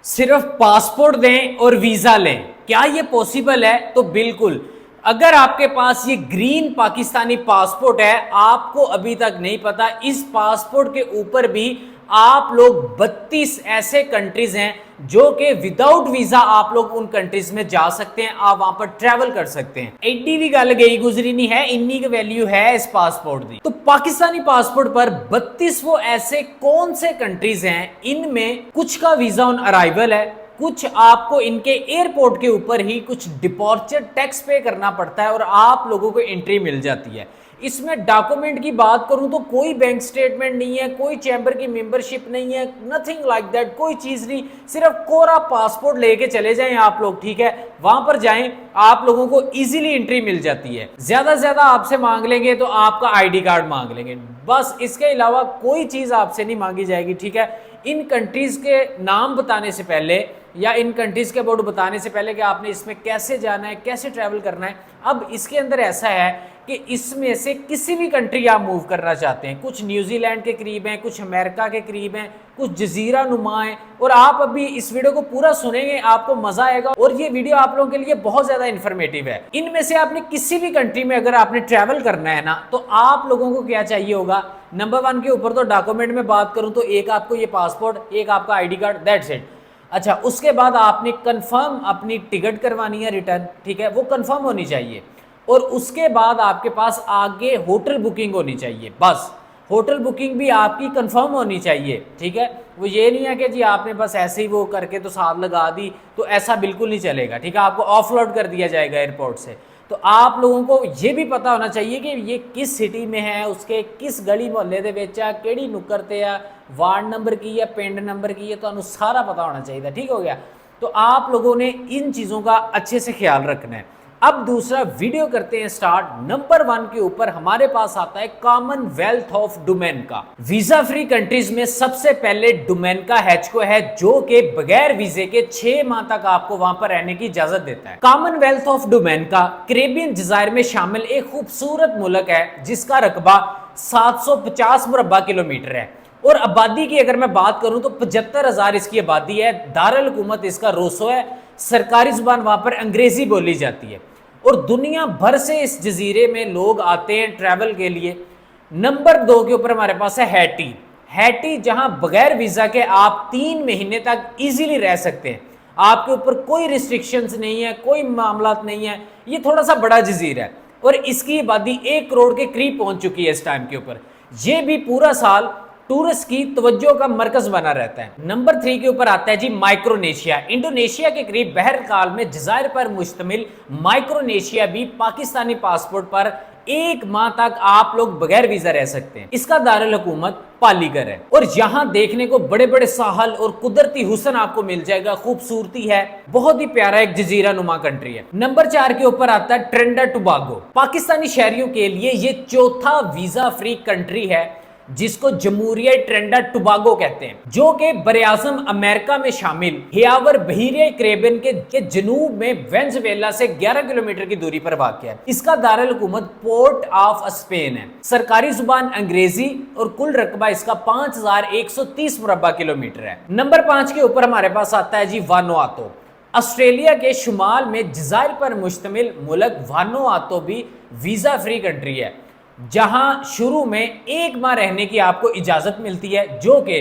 सिर्फ पासपोर्ट दें और वीजा लें, क्या ये पॉसिबल है? तो बिल्कुल। अगर आपके पास ये ग्रीन पाकिस्तानी पासपोर्ट है, आपको अभी तक नहीं पता, इस पासपोर्ट के ऊपर भी आप लोग 32 ऐसे कंट्रीज हैं जो कि विदाउट वीजा आप लोग उन कंट्रीज में जा सकते हैं, आप वहां पर ट्रैवल कर सकते हैं। एडी भी गल गई गुजरी नहीं है, इन्नी की वैल्यू है इस पासपोर्ट की। तो पाकिस्तानी पासपोर्ट पर 32 वो ऐसे कौन से कंट्रीज हैं, इनमें कुछ का वीजा ऑन अराइवल है, कुछ आपको इनके एयरपोर्ट के ऊपर ही कुछ डिपॉर्चर टैक्स पे करना पड़ता है और आप लोगों को एंट्री मिल जाती है। इसमें डॉक्यूमेंट की बात करूं तो कोई बैंक स्टेटमेंट नहीं है, कोई चैम्बर की मेंबरशिप नहीं है, नथिंग लाइक दैट, कोई चीज नहीं, सिर्फ कोरा पासपोर्ट लेके चले जाएं आप लोग, ठीक है। वहां पर जाएं, आप लोगों को इजीली एंट्री मिल जाती है। ज्यादा से ज्यादा आपसे मांग लेंगे तो आपका आईडी कार्ड मांग लेंगे, बस। इसके अलावा कोई चीज आपसे नहीं मांगी जाएगी, ठीक है। इन कंट्रीज के नाम बताने से पहले या इन कंट्रीज के अबाउट बताने से पहले कि आपने इसमें कैसे जाना है, कैसे ट्रैवल करना है, अब इसके अंदर ऐसा है कि इसमें से किसी भी कंट्री आप मूव करना चाहते हैं, कुछ न्यूजीलैंड के करीब हैं, कुछ अमेरिका के करीब हैं, कुछ जजीरा नुमा है, और आप अभी इस वीडियो को पूरा सुनेंगे, आपको मजा आएगा और ये वीडियो आप लोगों के लिए बहुत ज्यादा इंफॉर्मेटिव है। इनमें से आपने किसी भी कंट्री में अगर आपने ट्रैवल करना है ना, तो आप लोगों को क्या चाहिए होगा? नंबर 1 के ऊपर तो डॉक्यूमेंट में बात करूं तो एक आपको ये पासपोर्ट, एक आपका आईडी कार्ड, दैट्स इट। अच्छा, उसके बाद आपने कंफर्म अपनी टिकट करवानी है रिटर्न, ठीक है, वो कंफर्म होनी चाहिए। और उसके बाद आपके पास आगे होटल बुकिंग होनी चाहिए, बस। होटल बुकिंग भी आपकी कंफर्म होनी चाहिए, ठीक है। वो ये नहीं है कि जी आपने बस ऐसे ही वो करके तो साथ लगा दी, तो ऐसा बिल्कुल नहीं चलेगा, ठीक है। आपको ऑफलोड कर दिया जाएगा एयरपोर्ट से। तो आप लोगों को ये भी पता होना चाहिए कि ये किस सिटी में है, उसके किस गली मोहल्ले दे विच है, केड़ी नुक्कर ते है, वार्ड नंबर की है, पिंड नंबर की है, तो सारा पता होना चाहिए, ठीक हो गया। तो आप लोगों ने इन चीज़ों का अच्छे से ख्याल रखना है। अब दूसरा वीडियो करते हैं स्टार्ट। नंबर 1 के ऊपर हमारे पास आता है Commonwealth of Dominica. Visa free countries में सबसे पहले डोमिनिका हैचको है, जो कि बगैर वीजे के 6 माह तक आपको वहां पर रहने की इजाजत देता है। कॉमनवेल्थ ऑफ डोमिनिका कैरेबियन जज़ायर में शामिल एक खूबसूरत मुल्क है जिसका रकबा 750 मुरब्बा किलोमीटर है, और आबादी की अगर मैं बात करूं तो 75,000 इसकी आबादी है। दारुल हुकूमत इसका रोसो है, सरकारी जुबान वहां पर अंग्रेजी बोली जाती है, और दुनिया भर से इस जजीरे में लोग आते हैं ट्रैवल के लिए। नंबर 2 के ऊपर हमारे पास है हैटी। हैटी जहां बगैर वीजा के आप 3 महीने तक इजीली रह सकते हैं, आपके ऊपर कोई रिस्ट्रिक्शंस नहीं है, कोई मामला नहीं है। ये थोड़ा सा बड़ा जजीरा है और इसकी आबादी 1 करोड़ के करीब पहुंच चुकी है इस टाइम के ऊपर। ये भी पूरा साल टूरिस्ट की तवज्जो का मरकज बना रहता है। नंबर 3 के ऊपर आता है जी माइक्रोनेशिया। इंडोनेशिया के करीब बहरकाल में जज़ायर पर मुश्तमिल माइक्रोनेशिया भी पाकिस्तानी पासपोर्ट पर 1 माह तक आप लोग बगैर वीजा रह सकते हैं। इसका दारुल हुकूमत पालीगर है, और यहाँ देखने को बड़े बड़े साहल और कुदरती हुस्न आपको मिल जाएगा, खूबसूरती है, बहुत ही प्यारा एक जजीरा नुमा कंट्री है। नंबर 4 के ऊपर आता है ट्रिनिडाद टोबैगो। पाकिस्तानी शहरियों के लिए ये चौथा वीजा फ्री कंट्री है जिसको जमहूरिया ट्रिनिडाद टोबैगो कहते हैं, जो कि बरआज़म अमेरिका में शामिल हियावर बहीरे कैरेबियन के जनूब में वेनेजुएला से 11 किलोमीटर की दूरी पर वाक़या है। इसका दारुल हुकूमत पोर्ट ऑफ स्पेन है, सरकारी जुबान अंग्रेजी, और कुल रकबा इसका 5130 मुरब्बा किलोमीटर है। नंबर 5 के ऊपर हमारे पास आता है जी वानुआतू। ऑस्ट्रेलिया के शुमाल में जज़ायर पर मुश्तमिल मुल्क वानुआतू भी वीजा फ्री कंट्री है, जहां शुरू में 1 माह रहने की आपको इजाजत मिलती है, जो कि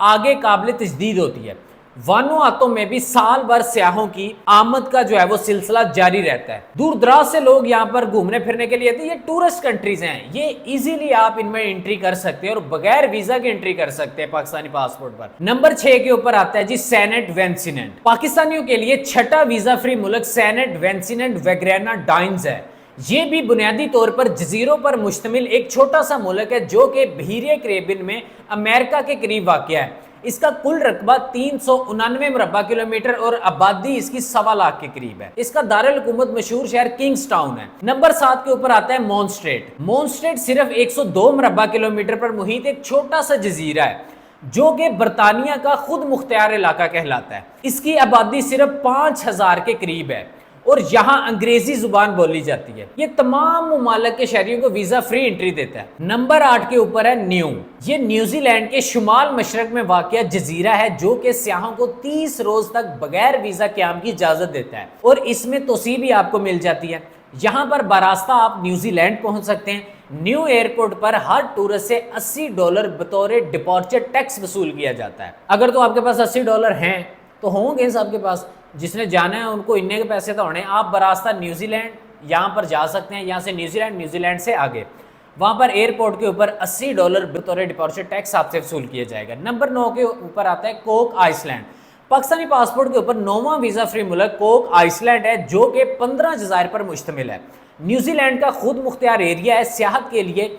आगे काबिल तजदीद होती है। वानुआतू में भी साल भर सयाहों की आमद का जो है वो सिलसिला जारी रहता है। दूर दराज से लोग यहाँ पर घूमने फिरने के लिए आते हैं। ये टूरिस्ट कंट्रीज हैं, ये इजीली आप इनमें एंट्री कर सकते हैं और बगैर वीजा के एंट्री कर सकते हैं पाकिस्तानी पासपोर्ट पर। नंबर 6 के ऊपर आता है जी सेनेट वेंसिनेंट। पाकिस्तानियों के लिए छठा वीजा फ्री मुल्क सेनेट वेंसिनेंट ग्रेनाडाइंस है। ये भी बुनियादी तौर पर जजीरों पर मुश्तमिल एक छोटा सा मुल्क है, जो कि बहीरे कैरेबियन में अमेरिका के करीब वाक़या है। इसका कुल रकबा 399 मुरब्बा किलोमीटर और आबादी इसकी 1.25 लाख के करीब है। इसका दारुल हुकूमत मशहूर शहर किंग्सटाउन है। नंबर 7 के ऊपर आता है मोनस्ट्रेट। मोनस्ट्रेट सिर्फ 102 मुरब्बा किलोमीटर पर मुहित एक छोटा सा जजीरा है, जो कि बरतानिया का खुद मुख्तियार इलाका कहलाता है। इसकी आबादी सिर्फ 5000 के करीब है, और यहाँ अंग्रेजी जुबान बोली जाती है। ये तमाम मुमालिक के शहरियों को वीजा फ्री एंट्री देता है। नंबर 8 के ऊपर है न्यू। ये न्यूजीलैंड के शुमाल मशरक में वाक़िया जजीरा है जो कि सियाहों को 30 रोज तक बगैर वीजा क़याम की इजाजत देता है और इसमें तोसी भी आपको मिल जाती है। यहाँ पर बरास्ता आप न्यूजीलैंड पहुंच सकते हैं। न्यू एयरपोर्ट पर हर टूरिस्ट से $80 बतौर डिपॉर्चर टैक्स वसूल किया जाता है। अगर तो आपके पास $80 हैं तो होंगे सबके पास, जिसने जाना है उनको इन्ने के पैसे तो होने। आप बरास्ता न्यूजीलैंड यहाँ पर जा सकते हैं, यहाँ से न्यूजीलैंड, न्यूजीलैंड से आगे वहाँ पर एयरपोर्ट के ऊपर $80 बतौर डिपॉर्चर टैक्स आपसे वसूल किया जाएगा। नंबर 9 के ऊपर आता है कोक आइसलैंड। पाकिस्तानी पासपोर्ट के ऊपर 9वां वीज़ा फ्री मुल्क कोक आइसलैंड है जो कि 15 जज़ायर पर मुश्तमिल है। न्यूजीलैंड का खुद मुख्तियार एरिया है। सियाहत के लिए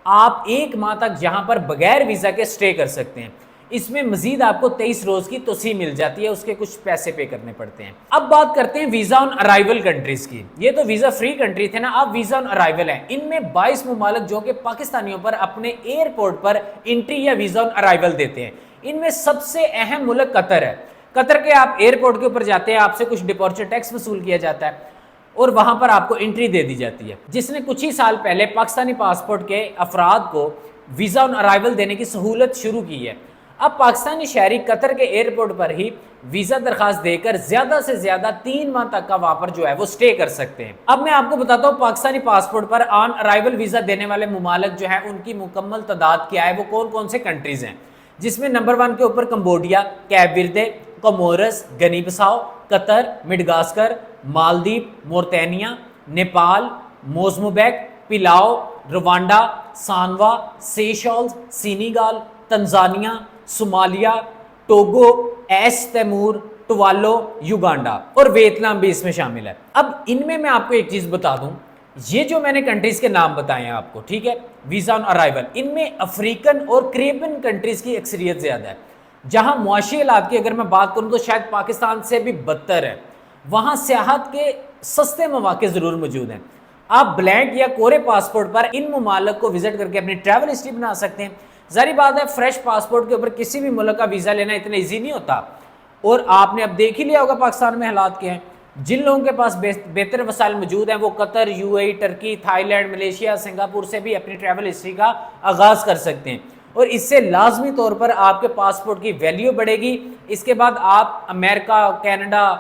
आप 1 माह तक यहाँ पर बगैर वीज़ा के स्टे कर सकते हैं। इसमें मजीद आपको 23 रोज की तोसी मिल जाती है, उसके कुछ पैसे पे करने पड़ते हैं। अब बात करते हैं वीजा ऑन अराइवल कंट्रीज की। ये तो वीजा फ्री कंट्री थे ना, अब वीजा ऑन अराइवल है। इनमें 22 मुमालिक जो कि पाकिस्तानियों पर अपने एयरपोर्ट पर एंट्री या वीजा ऑन अराइवल देते हैं। इनमें सबसे अहम मुल्क कतर है। कतर के आप एयरपोर्ट के ऊपर जाते हैं, आपसे कुछ डिपॉर्चर टैक्स वसूल किया जाता है और वहां पर आपको एंट्री दे दी जाती है, जिसने कुछ ही साल पहले पाकिस्तानी पासपोर्ट के अफराद को वीजा ऑन अराइवल देने की सहूलत शुरू की है। अब पाकिस्तानी शहरी कतर के एयरपोर्ट पर ही वीजा दरखास्त देकर ज्यादा से ज्यादा 3 माह तक का वहां पर जो है वो स्टे कर सकते हैं। अब मैं आपको बताता हूँ पाकिस्तानी पासपोर्ट पर ऑन अराइवल वीजा देने वाले मुमालिक जो है उनकी मुकम्मल तादाद क्या है, वो कौन कौन से कंट्रीज हैं, जिसमें नंबर 1 के ऊपर Cambodia, Cape Verde, Comoros, Guinea Bissau, Qatar, Madagascar, Maldives, Mauritania, Nepal, Mozambique, Palau, Rwanda, सानवा, Seychelles, Senegal, Tanzania, Somalia, Togo, East Timor, Tuvalu, Uganda और वियतनाम भी इसमें शामिल है। अब इनमें मैं आपको एक चीज बता दूं, ये जो मैंने कंट्रीज के नाम बताए हैं आपको, ठीक है, वीजा ऑन अराइवल, इनमें अफ्रीकन और कैरेबियन कंट्रीज की अक्सरियत ज्यादा है। जहां मुआशी हालात की अगर मैं बात करूं तो शायद पाकिस्तान से भी बदतर है। वहां सियाहत के सस्ते मौके जरूर मौजूद हैं। आप ब्लैंक या कोरे पासपोर्ट पर इन मुमालिक को विजिट करके अपनी ट्रैवल हिस्ट्री बना सकते हैं। जारी बात है फ्रेश पासपोर्ट के ऊपर किसी भी मुल्क का वीज़ा लेना इतना ईजी नहीं होता और आपने अब देख ही लिया होगा पाकिस्तान में हालात क्या हैं। जिन लोगों के पास बेहतर वसाइल मौजूद हैं वो Qatar, UAE, Turkey, Thailand, Malaysia, Singapore से भी अपनी ट्रैवल हिस्ट्री का आगाज़ कर सकते हैं और इससे लाजमी तौर पर आपके पासपोर्ट की वैल्यू बढ़ेगी। इसके बाद आप अमेरिका, कनाडा,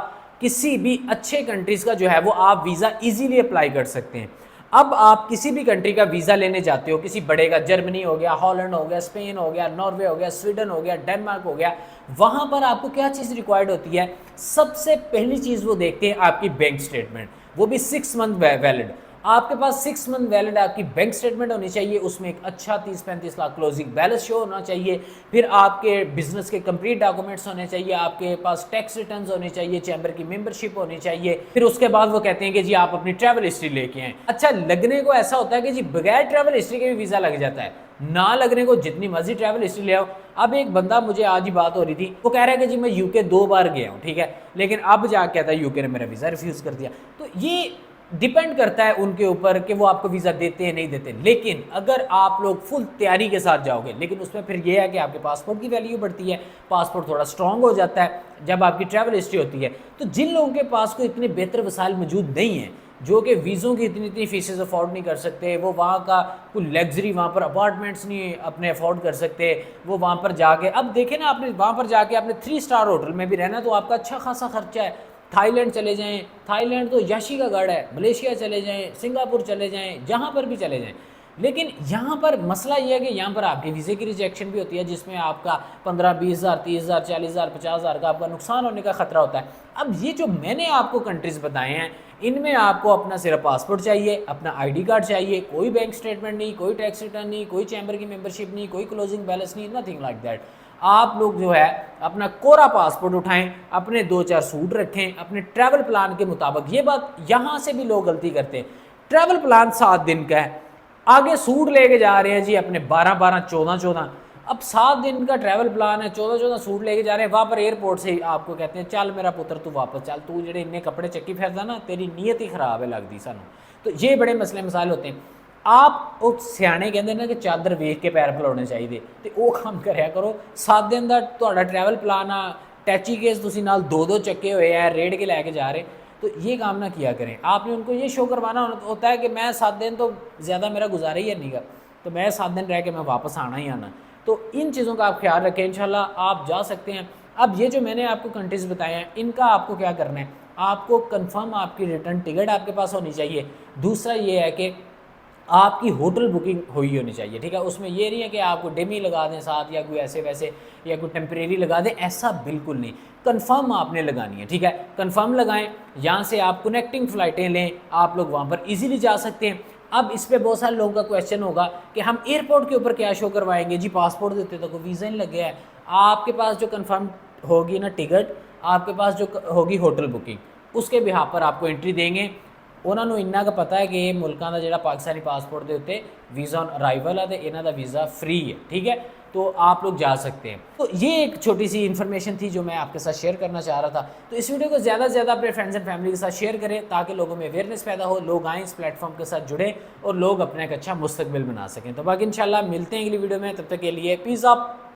किसी भी अच्छे कंट्रीज़ का जो है वो आप वीज़ा ईजीली अप्लाई कर सकते हैं। अब आप किसी भी कंट्री का वीज़ा लेने जाते हो, किसी बड़े का, जर्मनी हो गया, हॉलैंड हो गया, स्पेन हो गया, नॉर्वे हो गया, स्वीडन हो गया, डेनमार्क हो गया, वहाँ पर आपको क्या चीज़ रिक्वायर्ड होती है? सबसे पहली चीज़ वो देखते हैं आपकी बैंक स्टेटमेंट, वो भी 6 मंथ वैलिड। आपके पास 6 मंथ वैलिड आपकी बैंक स्टेटमेंट होनी चाहिए, उसमें एक अच्छा 30-35 लाख क्लोजिंग बैलेंस शो होना चाहिए। फिर आपके बिजनेस के कंप्लीट डॉक्यूमेंट्स होने चाहिए, आपके पास टैक्स रिटर्न्स होने चाहिए, चैम्बर की मेंबरशिप होनी चाहिए। फिर उसके बाद वो कहते हैं कि जी आप अपनी ट्रैवल हिस्ट्री लेके आएँ। अच्छा, लगने को ऐसा होता है कि जी बगैर ट्रैवल हिस्ट्री के भी वीज़ा लग जाता है, ना लगने को जितनी मर्जी ट्रैवल हिस्ट्री ले आओ। अब एक बंदा, मुझे आज ही बात हो रही थी, वो कह रहा है कि जी मैं यूके 2 बार गया हूँ, ठीक है, लेकिन अब जाके कहता है यूके ने मेरा वीज़ा रिफ्यूज़ कर दिया। तो ये डिपेंड करता है उनके ऊपर कि वो आपको वीज़ा देते हैं नहीं देते। लेकिन अगर आप लोग फुल तैयारी के साथ जाओगे, लेकिन उसमें फिर ये है कि आपके पासपोर्ट की वैल्यू बढ़ती है, पासपोर्ट थोड़ा स्ट्रॉन्ग हो जाता है जब आपकी ट्रैवल हिस्ट्री होती है। तो जिन लोगों के पास कोई इतने बेहतर वसाइल मौजूद नहीं है, जो कि वीज़ों की इतनी फीसेस अफोर्ड नहीं कर सकते, वो वहाँ का कोई लग्जरी, वहाँ पर अपार्टमेंट्स नहीं अपने अफोर्ड कर सकते, वो वहाँ पर जाके, अब देखें ना, आपने वहाँ पर जाके आपने 3 स्टार होटल में भी रहना तो आपका अच्छा खासा खर्चा है। थाईलैंड चले जाएं, थाईलैंड तो याशी का गढ़ है, मलेशिया चले जाएं, सिंगापुर चले जाएं, जहाँ पर भी चले जाएं। लेकिन यहाँ पर मसला ये है कि यहाँ पर आपके वीज़े की रिजेक्शन भी होती है, जिसमें आपका 15-20 हज़ार, 30 हज़ार, 40 हज़ार, 50 हज़ार का आपका नुकसान होने का खतरा होता है। अब ये जो मैंने आपको कंट्रीज़ बताए हैं, इनमें आपको अपना सिर्फ पासपोर्ट चाहिए, अपना आईडी कार्ड चाहिए, कोई बैंक स्टेटमेंट नहीं, कोई टैक्स रिटर्न नहीं, कोई चैम्बर की मेंबरशिप नहीं, कोई क्लोजिंग बैलेंस नहीं, नथिंग लाइक दैट। आप लोग जो है अपना कोरा पासपोर्ट उठाएं, अपने 2-4 सूट रखें अपने ट्रैवल प्लान के मुताबिक। ये बात यहाँ से भी लोग गलती करते हैं, ट्रैवल प्लान 7 दिन का है, आगे सूट लेके जा रहे हैं जी अपने 12-12, 14-14। अब 7 दिन का ट्रैवल प्लान है, 14-14 सूट लेके जा रहे हैं, वहाँ पर एयरपोर्ट से आपको कहते हैं चल मेरा पुत्र तू वापस चल, तू जेडे इन्ने कपड़े चक्की फिरदा ना, तेरी नीयत ही खराब है लगती सानू। तो ये बड़े मसले मसाइल होते हैं। आप वो सियाने कहते ना कि चादर वेख के पैर फैलाने चाहिए, तो वो काम कराया करो। 7 दिन का तुहाडा ट्रैवल प्लान आ, टैची केस तुसीं नाल 2-2 चक्के हुए है, रेड़ के लैके जा रहे, तो ये काम ना किया करें। आपने उनको ये शो करवाना होता है कि मैं 7 दिन तो ज़्यादा मेरा गुजारा ही नहीं कर, तो मैं 7 दिन रह के मैं वापस आना ही आना। तो इन चीज़ों का आप ख्याल रखें, इंशाल्लाह आप जा सकते हैं। अब ये जो मैंने आपको कंट्रीज़ बताए हैं, इनका आपको क्या करना है, आपको कंफर्म आपकी रिटर्न टिकट आपके पास होनी चाहिए। दूसरा ये है कि आपकी होटल बुकिंग हुई होनी चाहिए, ठीक है। उसमें ये नहीं है कि आपको डेमी लगा दें साथ या कोई ऐसे वैसे या कोई टेम्परेरी लगा दें, ऐसा बिल्कुल नहीं। कंफर्म आपने लगानी है, ठीक है। कंफर्म लगाएं, यहाँ से आप कनेक्टिंग फ़्लाइटें लें, आप लोग वहाँ पर इजीली जा सकते हैं। अब इस पर बहुत सारे लोगों का क्वेश्चन होगा कि हम एयरपोर्ट के ऊपर क्या शो करवाएंगे जी, पासपोर्ट देते तो कोई वीज़ा नहीं लगे है। आपके पास जो कंफर्म होगी ना टिकट, आपके पास जो होगी होटल बुकिंग, उसके बिहाफ पर आपको एंट्री देंगे। उन्होंने इन्ना का पता है कि ये मुल्कों का जो पाकिस्तानी पासपोर्ट के उत्ते वीज़ा ऑन अराइवल है, तो इन्हों का वीज़ा फ्री है, ठीक है। तो आप लोग जा सकते हैं। तो ये एक छोटी सी इन्फॉर्मेशन थी जो मैं आपके साथ शेयर करना चाह रहा था। तो इस वीडियो को ज़्यादा से ज़्यादा अपने फ्रेंड्स एंड फैमिली के साथ शेयर करें, ताकि लोगों में अवेयरनेस पैदा हो, लोग आएँ इस प्लेटफॉर्म के साथ जुड़े और लोग अपना एक अच्छा मुस्तकबिल बना सकें। तो बाकी इंशाल्लाह मिलते हैं अगली वीडियो में, तब तक के लिए पीस अप।